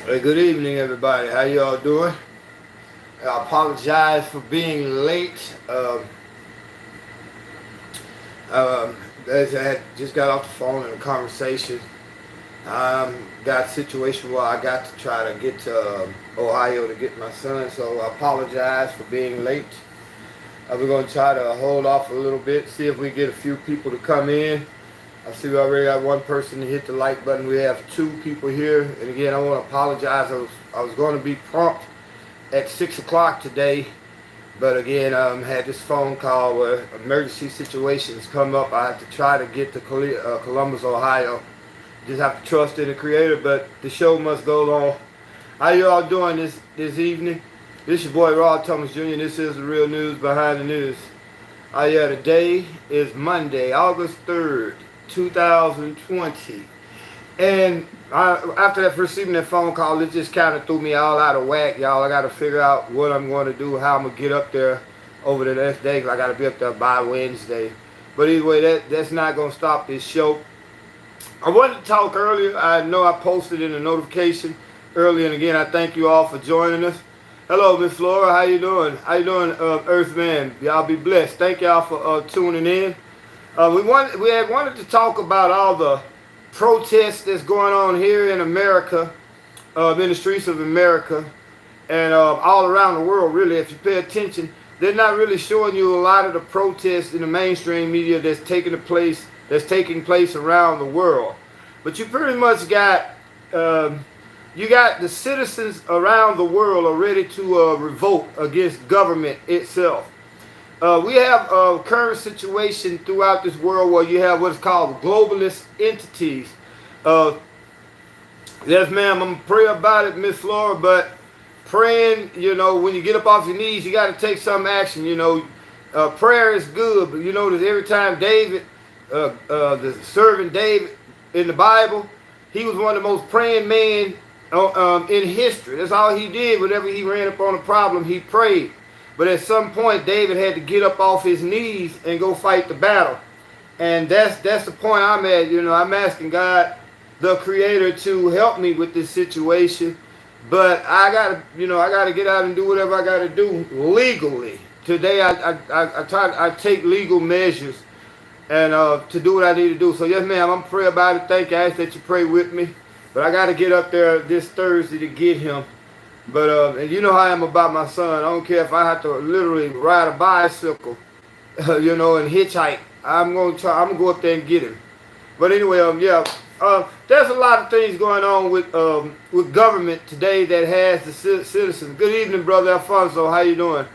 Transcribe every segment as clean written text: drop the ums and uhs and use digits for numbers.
Hey, good evening, everybody. How y'all doing? I apologize for being late. As I had just got off the phone in a conversation. Got a situation where I got to try to get to Ohio to get my son, so I apologize for being late. We're going to try to hold off a little bit, see if we get a few people to come in. I see we already got one person to hit the like button. We have two people here. And again, I want to apologize. I was going to be prompt at 6 o'clock today. But again, had this phone call where emergency situations come up. I have to try to get to Columbus, Ohio. Just have to trust in the Creator, but the show must go on. How you all doing this evening? This is your boy Rod Thomas Jr. and this is the real news behind the news. Yeah, today is Monday, August 3rd, 2020. And after that receiving that phone call, it just kind of threw me all out of whack, y'all. I got to figure out what I'm going to do, how I'm going to get up there over the next day, because I got to be up there by Wednesday. But either way, that's not going to stop this show. I wanted to talk earlier. I know I posted in a notification earlier, and again, I thank you all for joining us. Hello, Miss Flora. How you doing? How you doing, Earthman? Y'all be blessed. Thank y'all for tuning in. We had wanted to talk about all the protests that's going on here in America, in the streets of America, and all around the world. Really, if you pay attention, they're not really showing you a lot of the protests in the mainstream media that's taking place around the world. But you pretty much got you got the citizens around the world are ready to revolt against government itself. We have a current situation throughout this world where you have what's called globalist entities. Yes, ma'am, I'm going to pray about it, Miss Flora, but praying, when you get up off your knees, you got to take some action. Prayer is good, but that every time David, the servant David in the Bible, he was one of the most praying men in history. That's all he did. Whenever he ran up on a problem, he prayed. But at some point, David had to get up off his knees and go fight the battle. And that's the point I'm at. I'm asking God, the Creator, to help me with this situation. But I gotta get out and do whatever I gotta do legally. Today, I take legal measures and to do what I need to do. So yes, ma'am, I'm praying about it. Thank you. I ask that you pray with me. But I got to get up there this Thursday to get him. But and you know how I am about my son. I don't care if I have to literally ride a bicycle, and hitchhike. I'm gonna go up there and get him. But anyway, there's a lot of things going on with government today that has the citizens. Good evening, brother Alfonso. How you doing?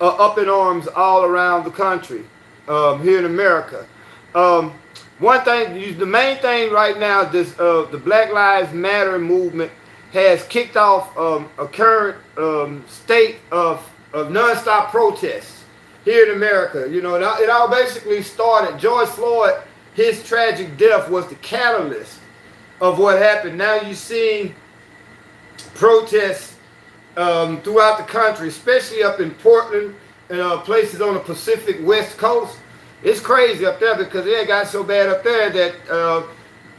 Up in arms all around the country, here in America. One thing, the main thing right now, the Black Lives Matter movement has kicked off a current state of nonstop protests here in America. It all basically started. George Floyd, his tragic death was the catalyst of what happened. Now you're seeing protests throughout the country, especially up in Portland and places on the Pacific West Coast. It's crazy up there because it got so bad up there that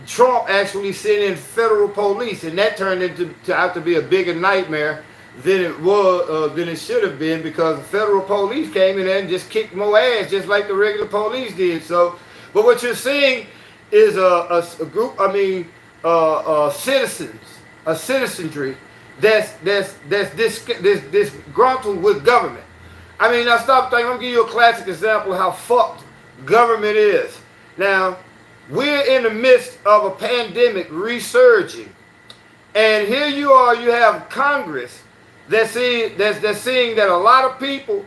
Trump actually sent in federal police, and that turned out to be a bigger nightmare than it should have been, because the federal police came in there and just kicked more ass, just like the regular police did. So, but what you're seeing is a group, a citizenry that's disgruntled with government. Now stop thinking. I'm gonna give you a classic example of how fucked government is. Now, we're in the midst of a pandemic resurging, and here you are. You have Congress that's seeing that a lot of people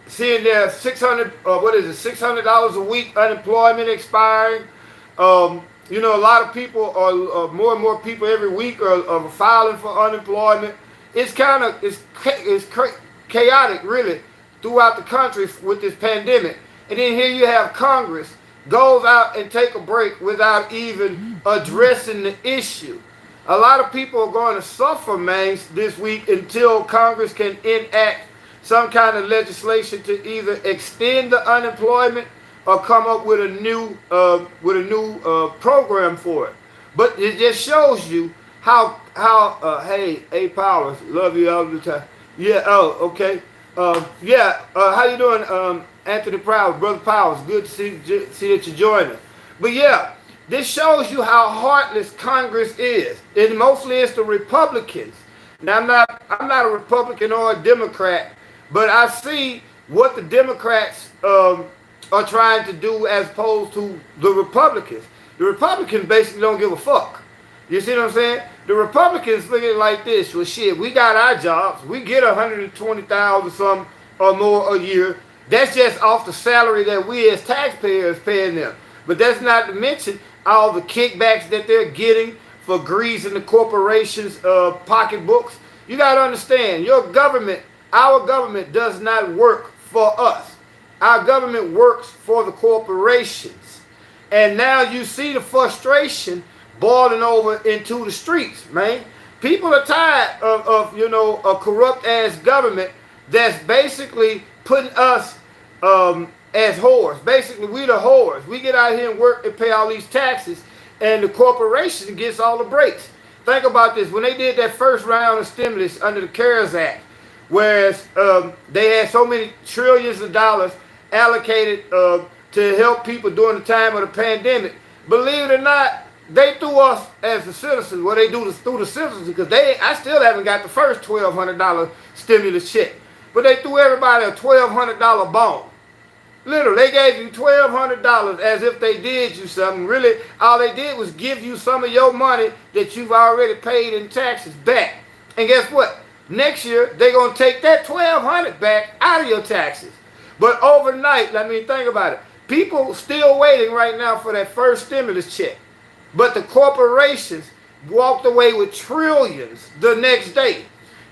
seeing their $600 a week unemployment expiring. A lot of people are more and more people every week are filing for unemployment. It's chaotic, really, throughout the country with this pandemic. And then here you have Congress goes out and take a break without even addressing the issue. A lot of people are going to suffer, man, this week until Congress can enact some kind of legislation to either extend the unemployment or come up with a new program for it. But it just shows you Hey, A Powers, love you all the time. Yeah, oh, okay. How you doing, Anthony Powers, Brother Powers? Good to see that you joined us. But yeah, this shows you how heartless Congress is. And mostly it's the Republicans. Now I'm not a Republican or a Democrat, but I see what the Democrats are trying to do as opposed to the Republicans. The Republicans basically don't give a fuck. You see what I'm saying? The Republicans look at it like this. Well, shit, we got our jobs. We get 120,000 some or more a year. That's just off the salary that we as taxpayers paying them. But that's not to mention all the kickbacks that they're getting for greasing the corporations' pocketbooks. You got to understand, our government does not work for us. Our government works for the corporations. And now you see the frustration boiling over into the streets, man. People are tired of a corrupt ass government that's basically putting us as whores. Basically, we the whores. We get out here and work and pay all these taxes, and the corporation gets all the breaks. Think about this. When they did that first round of stimulus under the CARES Act, whereas they had so many trillions of dollars allocated to help people during the time of the pandemic, believe it or not, they threw us as the citizens. Well, they threw the citizens because I still haven't got the first $1,200 stimulus check. But they threw everybody a $1,200 bone. Literally, they gave you $1,200 as if they did you something. Really, all they did was give you some of your money that you've already paid in taxes back. And guess what? Next year, they're going to take that $1,200 back out of your taxes. But overnight, think about it. People still waiting right now for that first stimulus check. But the corporations walked away with trillions the next day.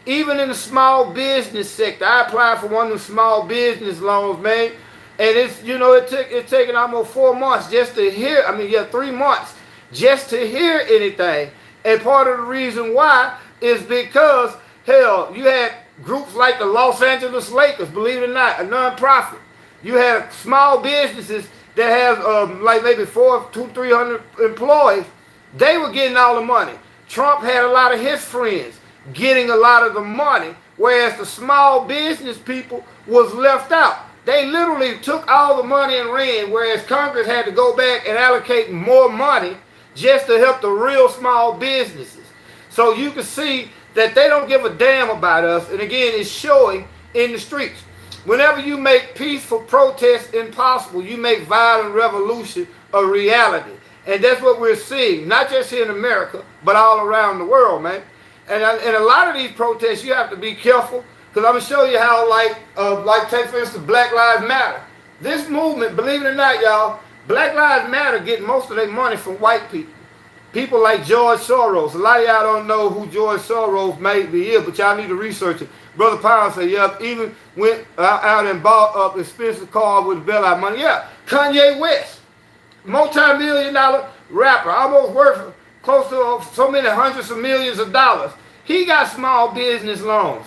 Even in the small business sector, I applied for one of the small business loans, man. And it's taken almost 4 months just to hear, 3 months just to hear anything. And part of the reason why is because, hell, you had groups like the Los Angeles Lakers, believe it or not, a nonprofit. You had small businesses that have like maybe 300 employees. They were getting all the money. Trump had a lot of his friends getting a lot of the money, whereas the small business people was left out. They literally took all the money and ran, whereas Congress had to go back and allocate more money just to help the real small businesses. So you can see that they don't give a damn about us, and again, it's showing in the streets. Whenever you make peaceful protest impossible, you make violent revolution a reality. And that's what we're seeing, not just here in America, but all around the world, man. And a lot of these protests, you have to be careful, because I'm going to show you how, take for instance, Black Lives Matter. This movement, believe it or not, y'all, Black Lives Matter get most of their money from white people. People like George Soros. A lot of y'all don't know who George Soros may be, but y'all need to research it. Brother Powell said, yeah, even went out and bought up expensive car with bailout money. Yeah, Kanye West, multi-million-dollar rapper, almost worth close to so many hundreds of millions of dollars. He got small business loans.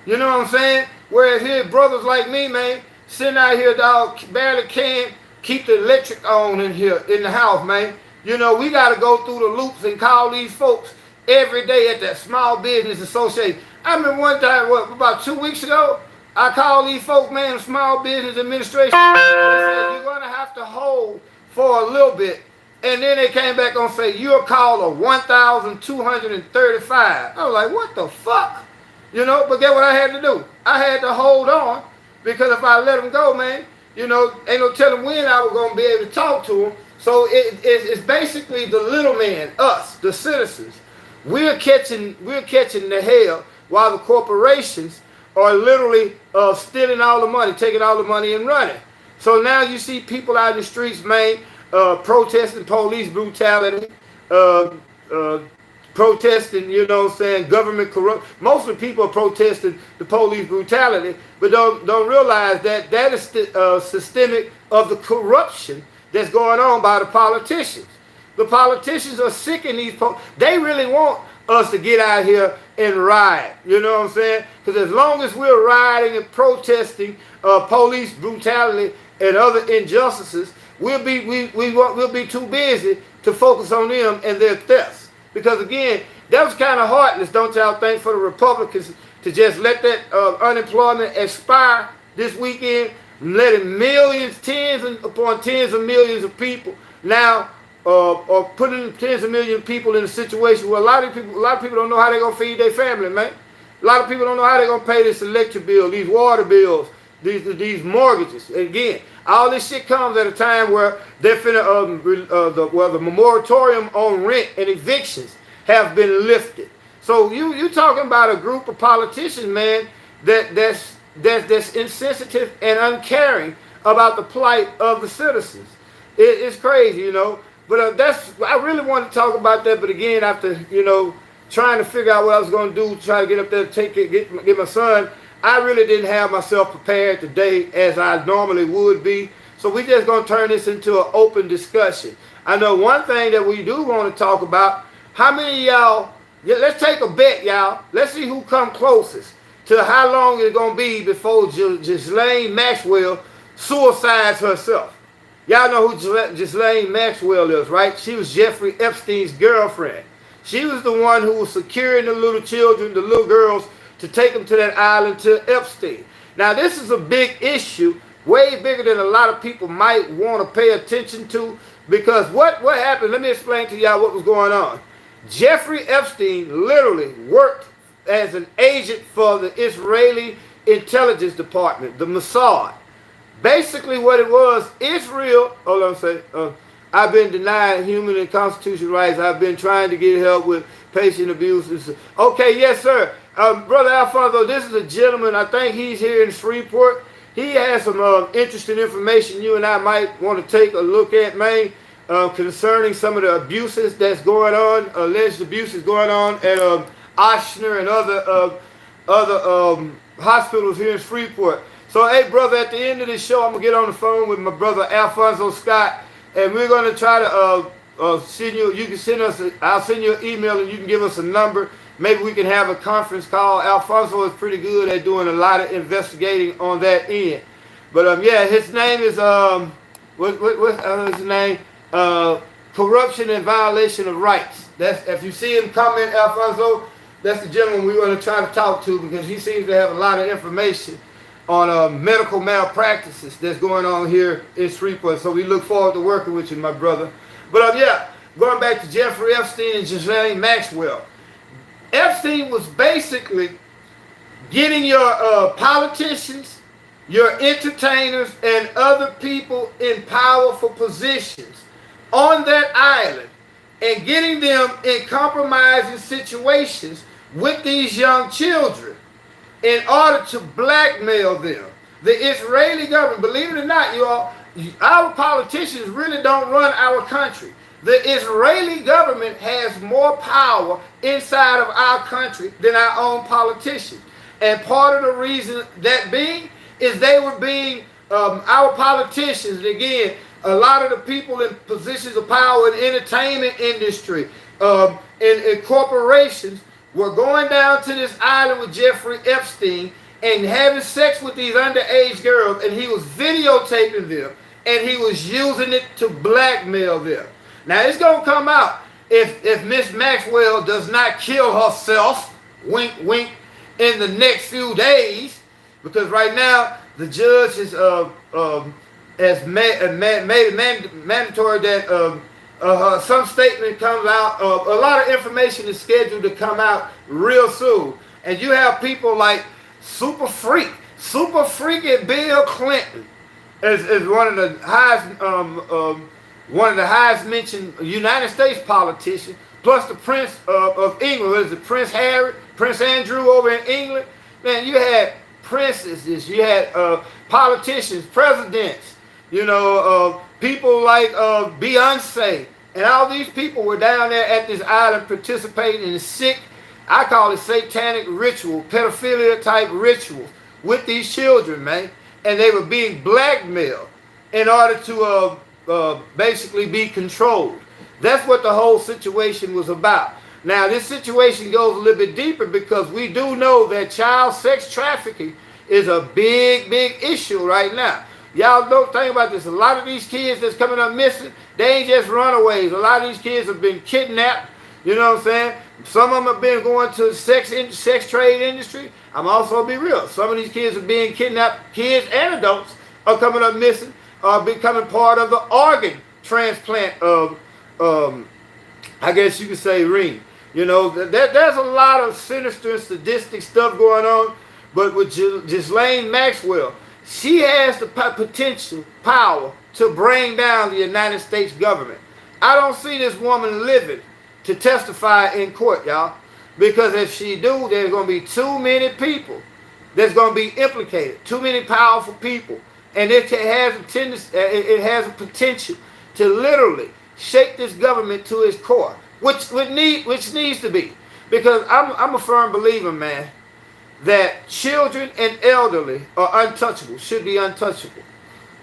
You know what I'm saying? Whereas here, brothers like me, man, sitting out here, dog, barely can keep the electric on in here, in the house, man. You know, we got to go through the loops and call these folks every day at that Small Business Association. I remember one time, about 2 weeks ago, I called these folks, man, the Small Business Administration. They said, you're going to have to hold for a little bit. And then they came back and say, you're called a 1,235. I was like, what the fuck? You know, but guess what I had to do? I had to hold on, because if I let them go, man, you know, ain't no telling when I was going to be able to talk to them. So it's basically the little man, us, the citizens. We're catching the hell, while the corporations are literally stealing all the money, taking all the money and running. So now you see people out in the streets, man, protesting police brutality, protesting, you know what I'm saying, government corrupt. Most of the people are protesting the police brutality, but don't realize that is systemic of the corruption that's going on by the politicians. The politicians are sick in these they really want us to get out here and riot. You know what I'm saying? Because as long as we're rioting and protesting police brutality and other injustices, we'll be too busy to focus on them and their thefts. Because again, that was kind of heartless, don't y'all think, for the Republicans to just let that unemployment expire this weekend, letting millions, upon tens of millions of people now, or putting tens of millions of people in a situation where a lot of people don't know how they're gonna feed their family, man. A lot of people don't know how they're gonna pay this electric bill, these water bills, these mortgages. And again, all this shit comes at a time where they're finna the moratorium on rent and evictions have been lifted. So you talking about a group of politicians, man, that's insensitive and uncaring about the plight of the citizens. It's crazy, you know. But I really wanted to talk about that. But again, after trying to figure out what I was going to do, try to get up there, get my son, I really didn't have myself prepared today as I normally would be. So we just going to turn this into an open discussion. I know one thing that we do want to talk about. How many of y'all? Let's take a bet, y'all. Let's see who come closest to how long it's going to be before Ghislaine Maxwell suicides herself. Y'all know who Ghislaine Maxwell is, right? She was Jeffrey Epstein's girlfriend. She was the one who was securing the little children, the little girls, to take them to that island to Epstein. Now, this is a big issue, way bigger than a lot of people might want to pay attention to, because what happened, let me explain to y'all what was going on. Jeffrey Epstein literally worked as an agent for the Israeli intelligence department, the Mossad. Basically what it was, Israel, I've been denied human and constitutional rights. I've been trying to get help with patient abuse. Okay, yes, sir. Brother Alfonso, this is a gentleman, I think he's here in Shreveport. He has some interesting information you and I might want to take a look at, man, concerning some of the abuses that's going on, alleged abuses going on at Ochsner and other hospitals here in Shreveport. So, hey, brother, at the end of this show, I'm going to get on the phone with my brother Alfonso Scott, and we're going to try to send you, I'll send you an email and you can give us a number. Maybe we can have a conference call. Alfonso is pretty good at doing a lot of investigating on that end. But, yeah, his name is, what's his name? Corruption and Violation of Rights. That's, if you see him comment, Alfonso, that's the gentleman we want to try to talk to, because he seems to have a lot of information on medical malpractices that's going on here in Shreveport. So we look forward to working with you, my brother. But yeah, going back to Jeffrey Epstein and Ghislaine Maxwell. Epstein was basically getting your politicians, your entertainers, and other people in powerful positions on that island and getting them in compromising situations with these young children in order to blackmail them. The Israeli government, believe it or not, you all, our politicians really don't run our country. The Israeli government has more power inside of our country than our own politicians. And part of the reason that being is they were being, our politicians, again, a lot of the people in positions of power in the entertainment industry, in corporations, were going down to this island with Jeffrey Epstein and having sex with these underage girls, and he was videotaping them, and he was using it to blackmail them. Now, it's going to come out if Miss Maxwell does not kill herself, wink, wink, in the next few days, because right now the judge has made it mandatory that some statement comes out. A lot of information is scheduled to come out real soon. And you have people like Super Freaky Bill Clinton is one of the highest mentioned United States politicians, plus the Prince of England. What is it, Prince Harry, Prince Andrew over in England? Man, you had princesses, you had politicians, presidents, people like Beyonce, and all these people were down there at this island participating in sick, I call it satanic ritual, pedophilia type rituals with these children, man. And they were being blackmailed in order to basically be controlled. That's what the whole situation was about. Now, this situation goes a little bit deeper because we do know that child sex trafficking is a big, big issue right now. Y'all don't think about this. A lot of these kids that's coming up missing, they ain't just runaways. A lot of these kids have been kidnapped. You know what I'm saying? Some of them have been going to sex trade industry. I'm also be real. Some of these kids are being kidnapped. Kids and adults are coming up missing, are becoming part of the organ transplant of, I guess you could say, ring. You know, there's a lot of sinister and sadistic stuff going on. But with Ghislaine Maxwell, she has the potential power to bring down the United States government. I don't see this woman living to testify in court, y'all. Because if she do, there's going to be too many people that's going to be implicated. Too many powerful people. And it has a tendency, it has a potential to literally shake this government to its core. Which needs to be. Because I'm a firm believer, man, that children and elderly are untouchable, should be untouchable.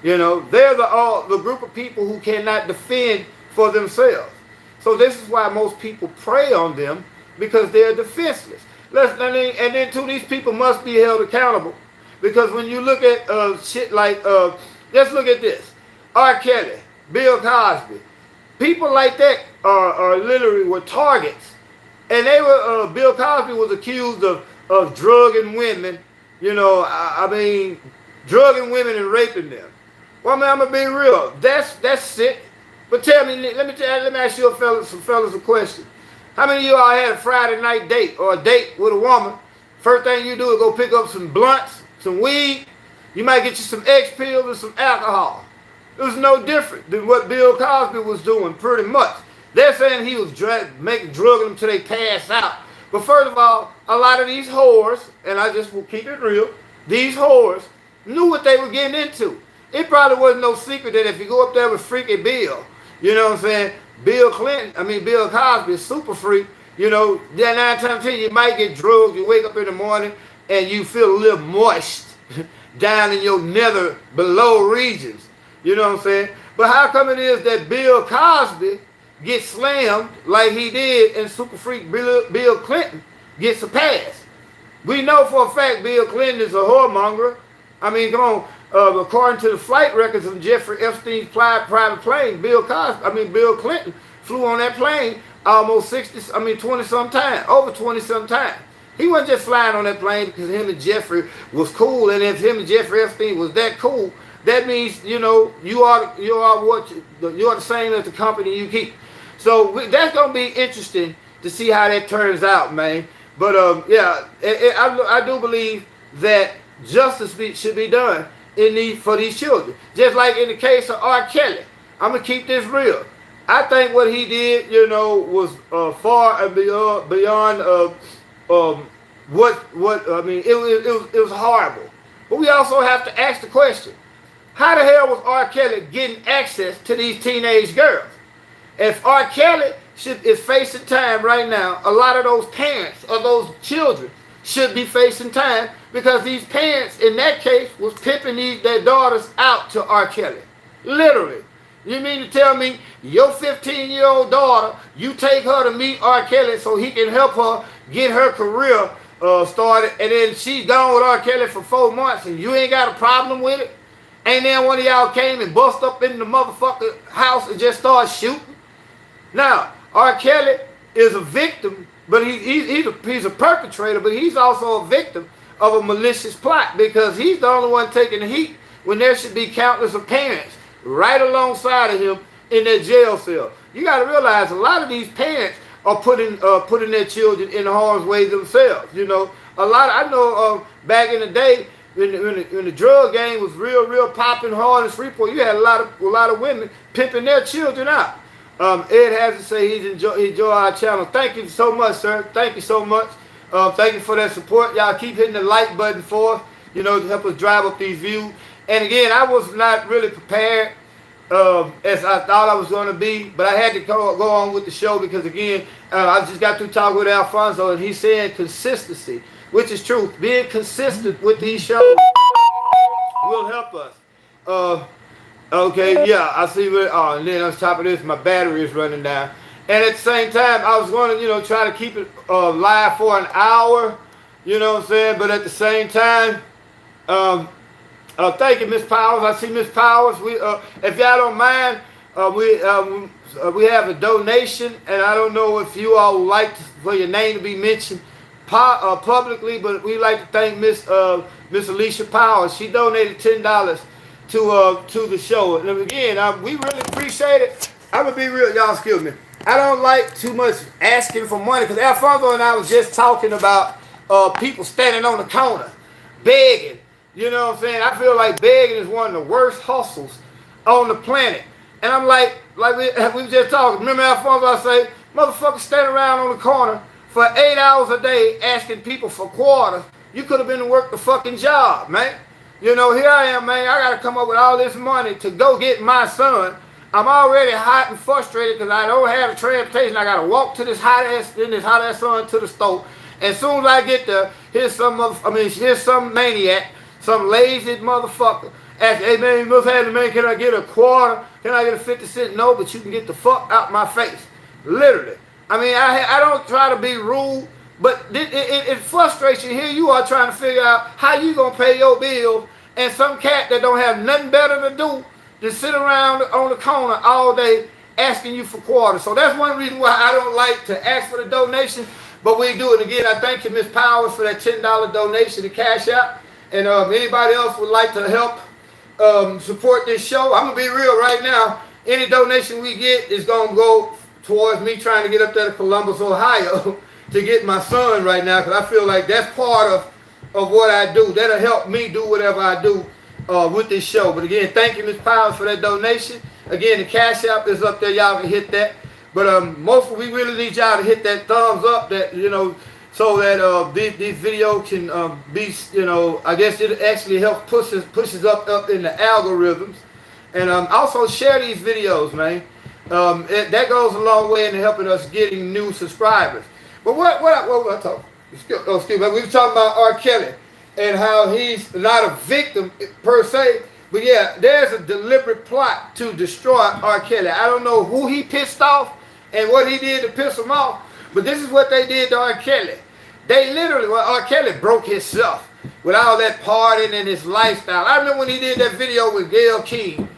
You know, they're the group of people who cannot defend for themselves. So this is why most people prey on them, because they're defenseless. And then too, these people must be held accountable. Because when you look at shit like, let's look at this. R. Kelly, Bill Cosby. People like that are literally were targets. And they were, Bill Cosby was accused of drugging women, you know, I mean, drugging women and raping them. Well, man, I'm gonna be real. That's sick. But tell me, let me ask you some fellas a question. How many of you all had a Friday night date or a date with a woman? First thing you do is go pick up some blunts, some weed. You might get you some X pills and some alcohol. It was no different than what Bill Cosby was doing, pretty much. They're saying he was drugging them till they pass out. But first of all, a lot of these whores, and I just will keep it real, these whores knew what they were getting into. It probably wasn't no secret that if you go up there with Freaky Bill, you know what I'm saying, Bill Cosby is super freak, you know, then 9 times out of 10 you might get drugged, you wake up in the morning and you feel a little moist down in your nether below regions, you know what I'm saying? But how come it is that Bill Cosby gets slammed like he did and super freak Bill Clinton gets a pass? We know for a fact Bill Clinton is a whoremonger. I mean, come on. According to the flight records of Jeffrey Epstein's private plane, Bill Clinton flew on that plane almost 20-some times, over 20-some times. He wasn't just flying on that plane because him and Jeffrey was cool, and if him and Jeffrey Epstein was that cool, that means, you know, you are the same as the company you keep. So that's gonna be interesting to see how that turns out, man. But yeah, I do believe that justice should be done for these children. Just like in the case of R. Kelly. I'm going to keep this real. I think what he did, you know, was far and beyond it was horrible. But we also have to ask the question, how the hell was R. Kelly getting access to these teenage girls? If R. Kelly is facing time right now, a lot of those parents of those children should be facing time, because these parents, in that case, was pimping their daughters out to R. Kelly. Literally. You mean to tell me your 15-year-old daughter, you take her to meet R. Kelly so he can help her get her career started, and then she's gone with R. Kelly for 4 months and you ain't got a problem with it? And then one of y'all came and bust up in the motherfucker house and just started shooting? Now, R. Kelly is a victim, but he's a perpetrator, but he's also a victim of a malicious plot, because he's the only one taking the heat when there should be countless of parents right alongside of him in their jail cell. You got to realize a lot of these parents are putting their children in harm's way themselves. You know, I know back in the day when the drug game was real popping hard in Freeport, you had a lot of women pimping their children out. Ed has to say he enjoy our channel. Thank you so much, sir. Thank you so much. Thank you for that support. Y'all keep hitting the like button for us, you know, to help us drive up these views. And again, I was not really prepared as I thought I was going to be, but I had to go on with the show because, again, I just got through talking with Alfonso, and he's saying consistency, which is true. Being consistent with these shows will help us. Okay, yeah, I see. And then on top of this, my battery is running down. And at the same time, I was going to, you know, try to keep it live for an hour, you know what I'm saying? But at the same time, thank you, Miss Powers. I see Miss Powers. If y'all don't mind, we have a donation, and I don't know if you all would like for your name to be mentioned publicly, but we like to thank Miss Alicia Powers. She donated $10 to the show. And again, we really appreciate it. I'm gonna be real, y'all. Excuse me. I don't like too much asking for money because Alfonso and I was just talking about people standing on the corner begging. You know what I'm saying? I feel like begging is one of the worst hustles on the planet. And I'm like we were just talking. Remember Alfonso, I say, motherfuckers standing around on the corner for 8 hours a day asking people for quarters. You could have been to work the fucking job, man. You know, here I am, man. I got to come up with all this money to go get my son. I'm already hot and frustrated because I don't have the transportation. I got to walk to this hot ass son to the store. And as soon as I get there, here's some maniac, some lazy motherfucker. Ask, hey man, you must have the man, can I get a quarter? Can I get a 50 cent? No, but you can get the fuck out my face. Literally. I mean, I don't try to be rude, but it frustrates you. Here you are trying to figure out how you going to pay your bills, and some cat that don't have nothing better to do than sit around on the corner all day asking you for quarters. So that's one reason why I don't like to ask for the donation, but we do it. Again, I thank you, Miss Powers, for that $10 donation to Cash App. And if anybody else would like to help support this show, I'm going to be real right now. Any donation we get is going to go towards me trying to get up there to Columbus, Ohio to get my son right now, because I feel like that's part of what I do. That'll help me do whatever I do with this show. But again, thank you, Ms. Powers, for that donation. Again, the Cash App is up there. Y'all can hit that. But mostly we really need y'all to hit that thumbs up, that, you know, so that this video can be, you know, I guess it actually helps pushes up in the algorithms. And also share these videos, man. That goes a long way in helping us getting new subscribers. But what was I talking? Excuse me. We were talking about R. Kelly and how he's not a victim per se, but yeah, there's a deliberate plot to destroy R. Kelly. I don't know who he pissed off and what he did to piss him off, but this is what they did to R. Kelly. They literally, R. Kelly broke himself with all that partying and his lifestyle. I remember when he did that video with Gayle King.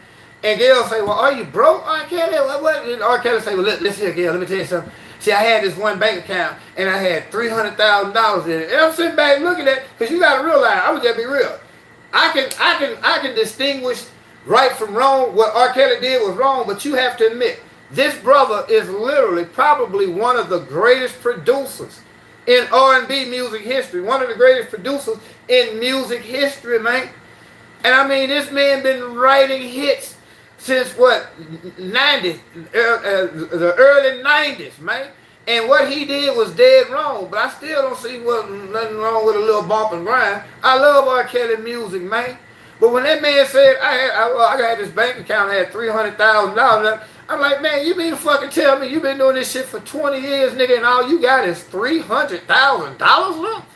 And Gayle say, well, are you broke, R. Kelly? What? And R. Kelly say, well, listen here, Gayle, let me tell you something. See, I had this one bank account, and I had $300,000 in it. And I'm sitting back looking at it, because you got to realize, I would just be real. I can distinguish right from wrong. What R. Kelly did was wrong, but you have to admit, this brother is literally probably one of the greatest producers in R&B music history. One of the greatest producers in music history, man. And I mean, this man been writing hits since what, 90s, the early 90s, man. And what he did was dead wrong, but I still don't see nothing wrong with a little bump and grind. I love R. Kelly music, man. But when that man said, I had this bank account, I had $300,000, I'm like, man, you mean to fucking tell me you've been doing this shit for 20 years, nigga, and all you got is $300,000 left?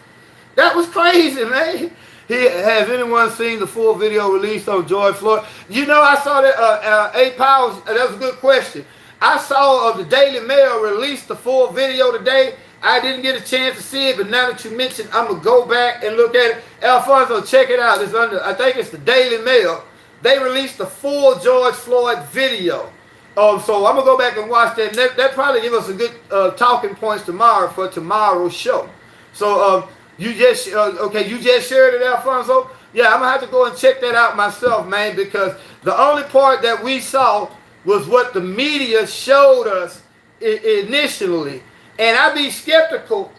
That was crazy, man. Has anyone seen the full video released on George Floyd? You know, I saw that, 8 Powers, that was a good question. I saw the Daily Mail release the full video today. I didn't get a chance to see it, but now that you mentioned, I'm going to go back and look at it. Alfonso, check it out. It's under, I think it's the Daily Mail. They released the full George Floyd video. So I'm going to go back and watch that. And that probably give us a good talking points tomorrow for tomorrow's show. So, you just shared it, Alfonso? Yeah, I'm going to have to go and check that out myself, man, because the only part that we saw was what the media showed us initially. And I be skeptical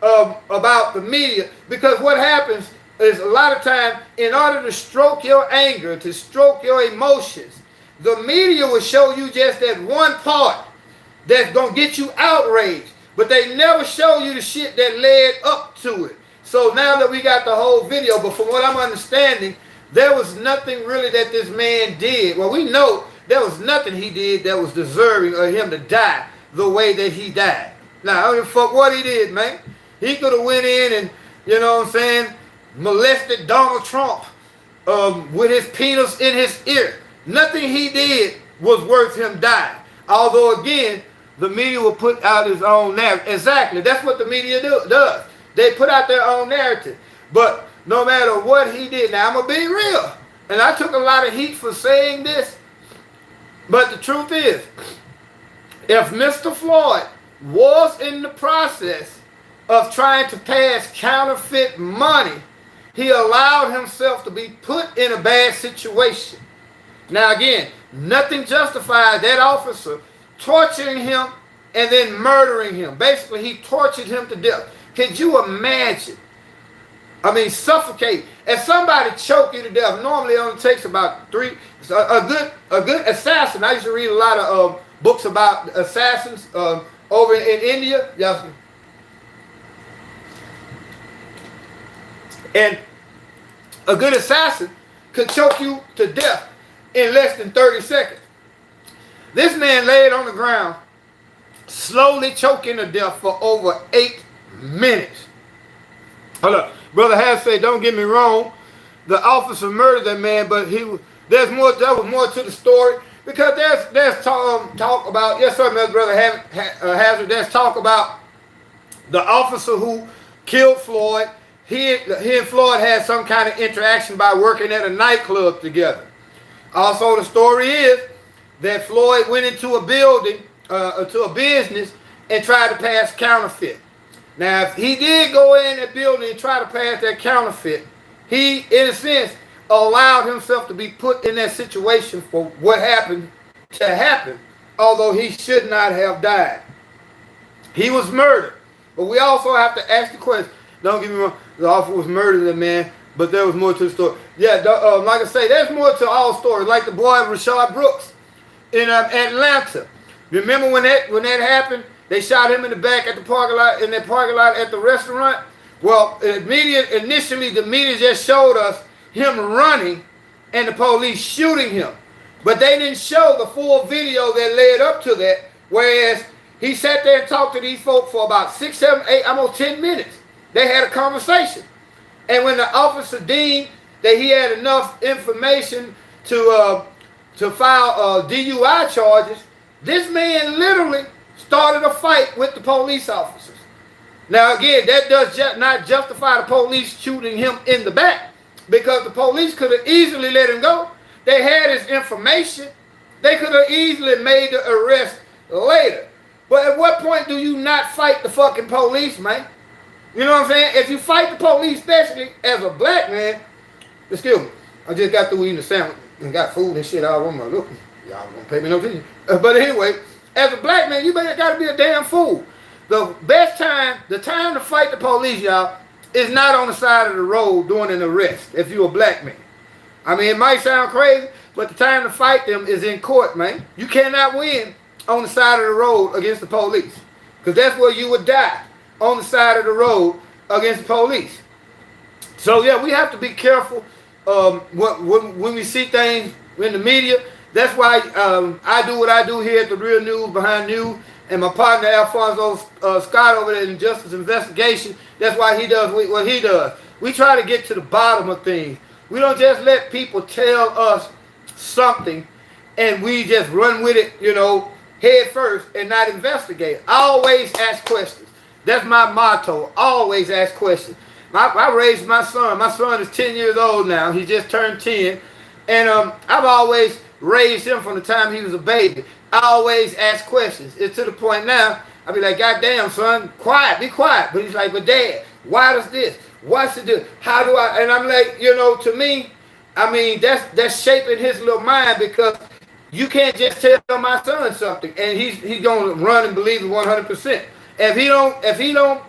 about the media, because what happens is a lot of times, in order to stroke your anger, to stroke your emotions, the media will show you just that one part that's going to get you outraged. But they never show you the shit that led up to it. So now that we got the whole video, but from what I'm understanding, there was nothing really that this man did. Well, we know there was nothing he did that was deserving of him to die the way that he died. Now, I don't give a fuck what he did, man. He could have went in and, you know what I'm saying, molested Donald Trump with his penis in his ear. Nothing he did was worth him dying. Although, again, the media will put out his own narrative. Exactly. That's what the media does. They put out their own narrative. But no matter what he did, now I'm going to be real. And I took a lot of heat for saying this. But the truth is, If Mr. Floyd was in the process of trying to pass counterfeit money, he allowed himself to be put in a bad situation. Now again, nothing justifies that officer torturing him and then murdering him. Basically, he tortured him to death. Could you imagine? I mean, suffocate. If somebody choke you to death, normally it only takes about three. A good assassin. I used to read a lot of books about assassins over in India. Yes. And a good assassin could choke you to death in less than 30 seconds. This man laid on the ground, slowly choking to death for over 8 minutes. Hold up. Brother Has said, don't get me wrong, the officer murdered that man, but there was more to the story, because there's talk about, yes sir, my brother Hazard, there's talk about the officer who killed Floyd. He and Floyd had some kind of interaction by working at a nightclub together. Also, the story is that Floyd went into a building, to a business, and tried to pass counterfeit. Now, if he did go in that building and try to pass that counterfeit, he, in a sense, allowed himself to be put in that situation for what happened to happen, although he should not have died. He was murdered. But we also have to ask the question, don't get me wrong, the officer was murdered, man, but there was more to the story. Yeah, like I say, there's more to all stories, like the boy Rashard Brooks in Atlanta. Remember when that happened? They shot him in the back at the parking lot, in that parking lot at the restaurant. Well, initially the media just showed us him running and the police shooting him. But they didn't show the full video that led up to that, whereas he sat there and talked to these folks for about 6, 7, 8, almost 10 minutes. They had a conversation. And when the officer deemed that he had enough information to file DUI charges, this man literally started a fight with the police officers. Now again, that does not justify the police shooting him in the back, because the police could have easily let him go. They had his information. They could have easily made the arrest later. But at what point do you not fight the fucking police, man? You know what I'm saying? If you fight the police, especially as a black man, excuse me, I just got through eating a sandwich and got food and shit all over my look. Y'all gonna pay me no attention. But anyway, as a black man, you gotta be a damn fool. The time to fight the police, y'all, is not on the side of the road doing an arrest if you're a black man. I mean, it might sound crazy, but the time to fight them is in court, man. You cannot win on the side of the road against the police, because that's where you would die, on the side of the road against the police. So yeah, we have to be careful when we see things in the media. That's why I do what I do here at The Real News Behind News, and my partner Alfonso Scott over there in Justice Investigation, that's why he does what he does. We try to get to the bottom of things. We don't just let people tell us something and we just run with it, you know, head first and not investigate. I always ask questions. That's my motto. Always ask questions. I raised my son. My son is 10 years old now. He just turned 10. And I've always raised him from the time he was a baby. I always ask questions. It's to the point now, I be like, God damn, son, quiet, be quiet. But he's like, but Dad, why does this? What's it do? How do I? And I'm like, you know, to me, I mean, that's shaping his little mind, because you can't just tell my son something and he's gonna run and believe it 100%. If he don't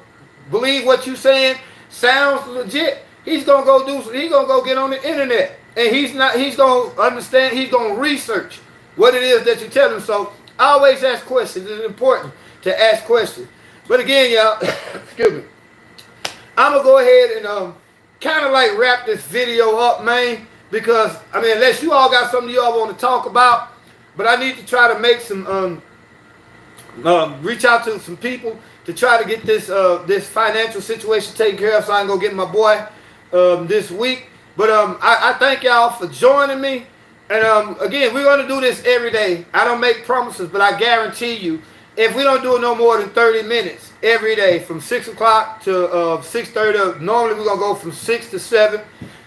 believe what you saying sounds legit, he's gonna go get on the internet, and he's gonna understand, he's gonna research what it is that you tell him. So I always ask questions. It's important to ask questions. But again, y'all, excuse me, I'm gonna go ahead and kind of like wrap this video up, man, because I mean, unless you all got something you all want to talk about, but I need to try to make some reach out to some people to try to get this this financial situation taken care of, so I can go get my boy this week. But I thank y'all for joining me. And again, we're going to do this every day. I don't make promises, but I guarantee you, if we don't do it no more than 30 minutes every day from 6 o'clock to 6:30, normally we're going to go from 6 to 7.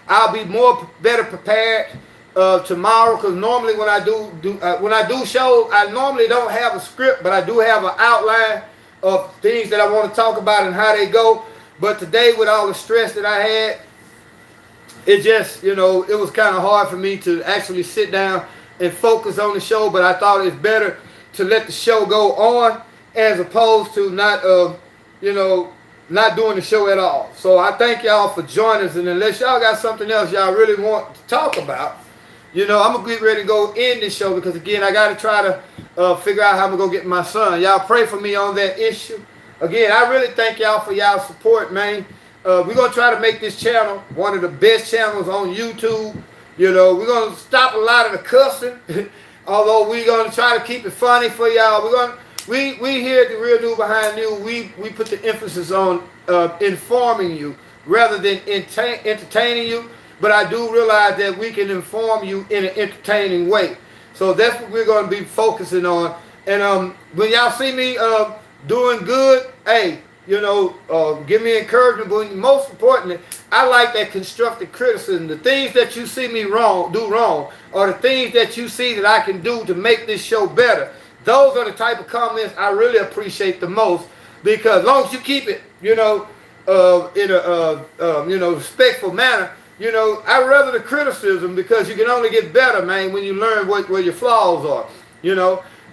I'll be better prepared tomorrow, because normally when I do shows, I normally don't have a script, but I do have an outline of things that I want to talk about and how they go. But today, with all the stress that I had, it just, it was kind of hard for me to actually sit down and focus on the show. But I thought it's better to let the show go on as opposed to not doing the show at all. So I thank y'all for joining us. And unless y'all got something else y'all really want to talk about, I'm going to get ready to go end this show, because, again, I got to try to figure out how I'm going to go get my son. Y'all pray for me on that issue. Again, I really thank y'all for y'all support, man. We're going to try to make this channel one of the best channels on YouTube. We're going to stop a lot of the cussing, although we're going to try to keep it funny for y'all. We here at The Real News Behind News, we put the emphasis on informing you rather than entertaining you. But I do realize that we can inform you in an entertaining way. So that's what we're going to be focusing on. And when y'all see me doing good, hey, give me encouragement. But most importantly, I like that constructive criticism. The things that you see me do wrong, or the things that you see that I can do to make this show better. Those are the type of comments I really appreciate the most, because as long as you keep it, in a respectful manner, I'd rather the criticism, because you can only get better, man, when you learn where your flaws are.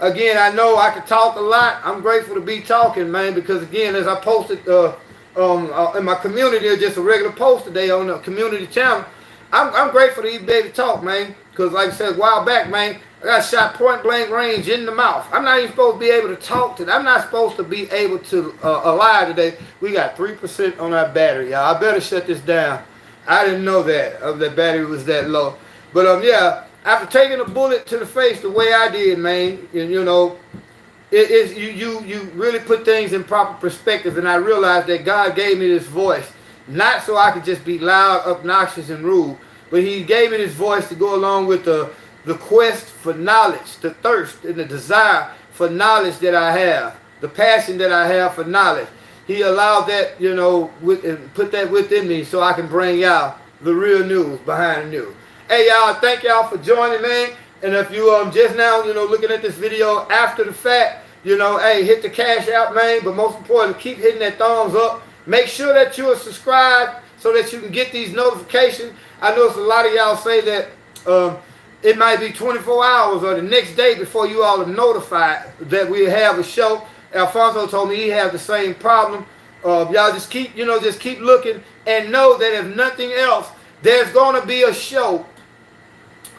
Again, I know I can talk a lot. I'm grateful to be talking, man, because, again, as I posted in my community, just a regular post today on the community channel, I'm grateful to even be able to talk, man, because, like I said a while back, man, I got shot point blank range in the mouth. I'm not even supposed to be able to talk today. I'm not supposed to be able to alive today. We got 3% on our battery, y'all. I better shut this down. I didn't know that the battery was that low. But yeah, after taking a bullet to the face the way I did, man, and you really put things in proper perspective. And I realized that God gave me this voice, not so I could just be loud, obnoxious, and rude, but He gave me this voice to go along with the quest for knowledge, the thirst and the desire for knowledge that I have, the passion that I have for knowledge. He allowed that, and put that within me so I can bring y'all the real news behind the news. Hey, y'all, thank y'all for joining me. And if you just now, looking at this video after the fact, hey, hit the cash out, man. But most importantly, keep hitting that thumbs up. Make sure that you are subscribed so that you can get these notifications. I notice a lot of y'all say that it might be 24 hours or the next day before you all are notified that we have a show. Alfonso told me he had the same problem. Y'all just keep looking, and know that if nothing else, there's going to be a show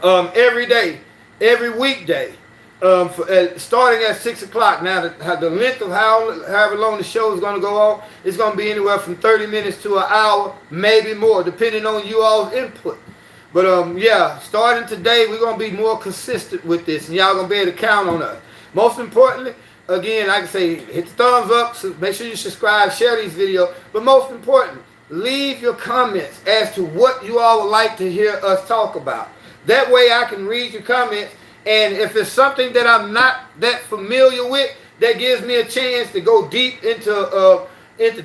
every day, every weekday, starting at 6 o'clock. Now, the length of however long the show is going to go on, it's going to be anywhere from 30 minutes to an hour, maybe more, depending on you all's input. But yeah, starting today, we're going to be more consistent with this, and y'all going to be able to count on us. Most importantly, again, like I say, hit the thumbs up, so make sure you subscribe, share these videos, but most important, leave your comments as to what you all would like to hear us talk about. That way I can read your comments, and if it's something that I'm not that familiar with, that gives me a chance to go deep into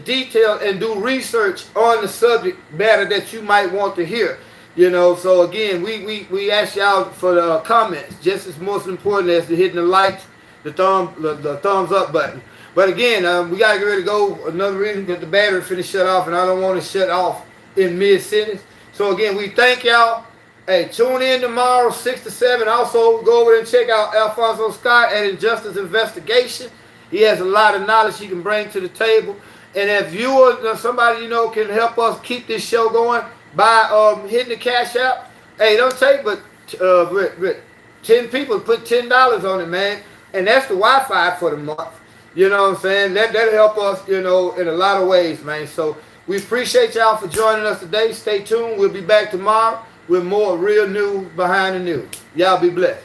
detail and do research on the subject matter that you might want to hear. So again, we ask y'all for the comments, just as most important as the hitting the likes, the thumbs up button. But again, we gotta get ready to go. Another reason that the battery finished shut off, and I don't want to shut off in mid-sentence. So again, we thank y'all. Hey, tune in tomorrow, 6 to 7. Also, go over and check out Alfonso Scott at Injustice Investigation. He has a lot of knowledge he can bring to the table. And if you or somebody can help us keep this show going by hitting the cash out, hey, don't take but 10 people put $10 on it, man. And that's the Wi-Fi for the month. You know what I'm saying? That'll help us, in a lot of ways, man. So we appreciate y'all for joining us today. Stay tuned. We'll be back tomorrow with more real news behind the news. Y'all be blessed.